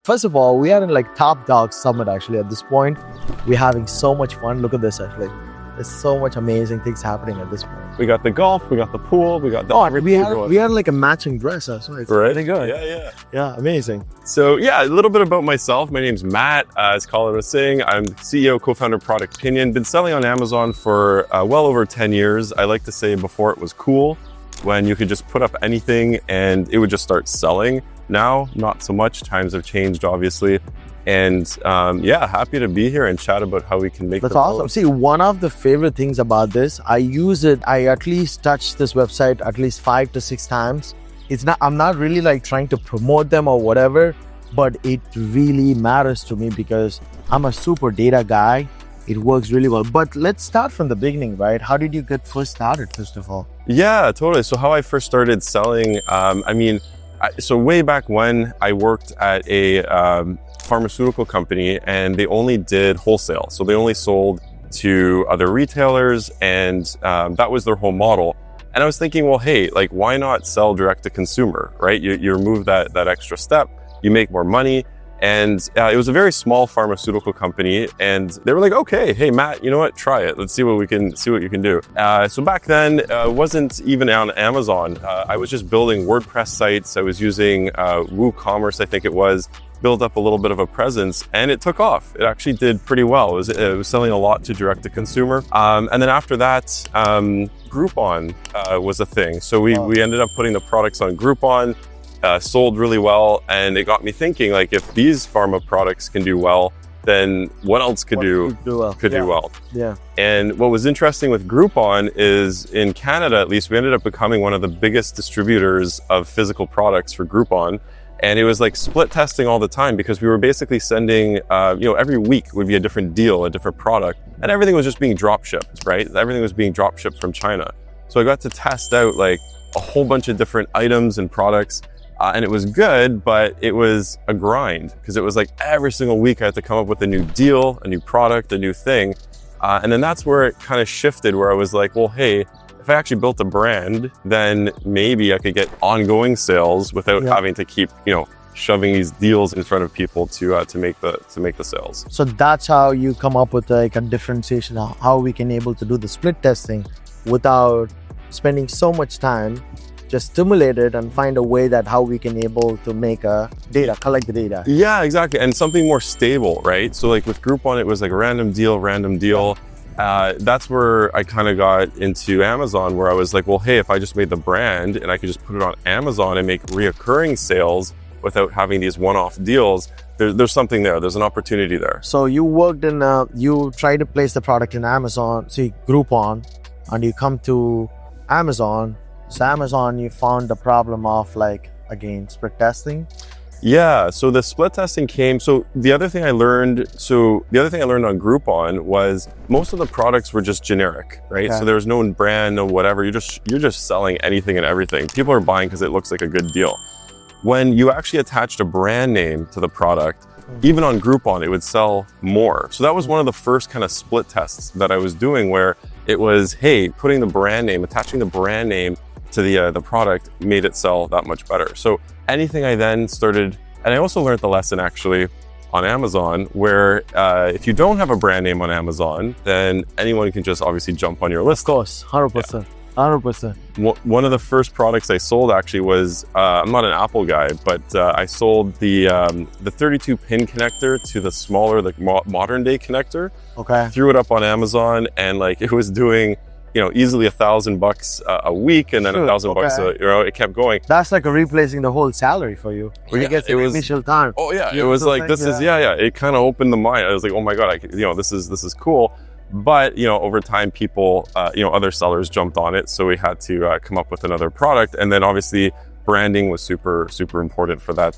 first of all, we are in like Top Dog Summit actually at this point. We're having so much fun. Look at this actually. There's so much amazing things happening at this point. We got the golf, we got the pool, we got the we had like a matching dress, so it's really good. Yeah, amazing. So yeah, a little bit about myself. My name's Matt, as Colin was saying. I'm CEO, co-founder of Product Opinion. Been selling on Amazon for well over 10 years. I like to say before it was cool, when you could just put up anything and it would just start selling. Now, not so much. Times have changed, obviously. And yeah, happy to be here and chat about how we can make That's awesome. See, one of the favorite things about this, I at least touch this website at least 5 to 6 times. I'm not really like trying to promote them or whatever, but it really matters to me because I'm a super data guy. It works really well. But let's start from the beginning, right? How did you get first started, first of all? Yeah, totally. So how I first started selling, so way back when I worked at a pharmaceutical company, and they only did wholesale. So they only sold to other retailers, and that was their whole model. And I was thinking, well, hey, like, why not sell direct to consumer, right? You remove that extra step, you make more money. And it was a very small pharmaceutical company, and they were like, okay, hey, Matt, you know what? Try it. Let's see what you can do. So back then, wasn't even on Amazon. I was just building WordPress sites. I was using WooCommerce, I think it was, built up a little bit of a presence, and it took off. It actually did pretty well. It was selling a lot to direct to consumer. And then after that, Groupon was a thing. So we ended up putting the products on Groupon. Sold really well, and it got me thinking, like, if these pharma products can do well, then what else could do well? Yeah. And what was interesting with Groupon is, in Canada at least, we ended up becoming one of the biggest distributors of physical products for Groupon. And it was like split testing all the time, because we were basically sending, every week would be a different deal, a different product, and everything was just being drop shipped, right? Everything was being drop shipped from China. So I got to test out like a whole bunch of different items and products. And it was good, but it was a grind, because it was like every single week I had to come up with a new deal, a new product, a new thing. And then that's where it kind of shifted, where I was like, well, hey, if I actually built a brand, then maybe I could get ongoing sales without having to keep, shoving these deals in front of people to make the sales. So that's how you come up with like a differentiation of how we can able to do the split testing without spending so much time. Just stimulate it and find a way that how we can able to make collect the data. Yeah, exactly. And something more stable, right? So like with Groupon, it was like random deal. That's where I kind of got into Amazon, where I was like, well, hey, if I just made the brand and I could just put it on Amazon and make reoccurring sales without having these one-off deals, there's something there. There's an opportunity there. So you worked in, you tried to place the product in Amazon, Groupon, and you come to Amazon. So Amazon, you found the problem of like, again, split testing? Yeah, so the split testing came. So the other thing I learned on Groupon was most of the products were just generic, right? Okay. So there was no brand, no whatever. You're just selling anything and everything. People are buying because it looks like a good deal. When you actually attached a brand name to the product, even on Groupon, it would sell more. So that was one of the first kind of split tests that I was doing, where it was, hey, putting the brand name, attaching the brand name to the product made it sell that much better. So anything I then started, and I also learned the lesson actually on Amazon, where if you don't have a brand name on Amazon, then anyone can just obviously jump on your list. Of course, 100%. 100%. One of the first products I sold actually was, I'm not an Apple guy, but I sold the 32 pin connector to the smaller, like modern day connector. Okay. Threw it up on Amazon, and like it was doing, easily $1,000 a week, and then $1,000 it kept going. That's like replacing the whole salary for you. When you get the initial time. Oh yeah, it was like, it kind of opened the mind. I was like, oh my God, this is cool. But, over time, people, other sellers jumped on it. So we had to come up with another product. And then obviously branding was super, super important for that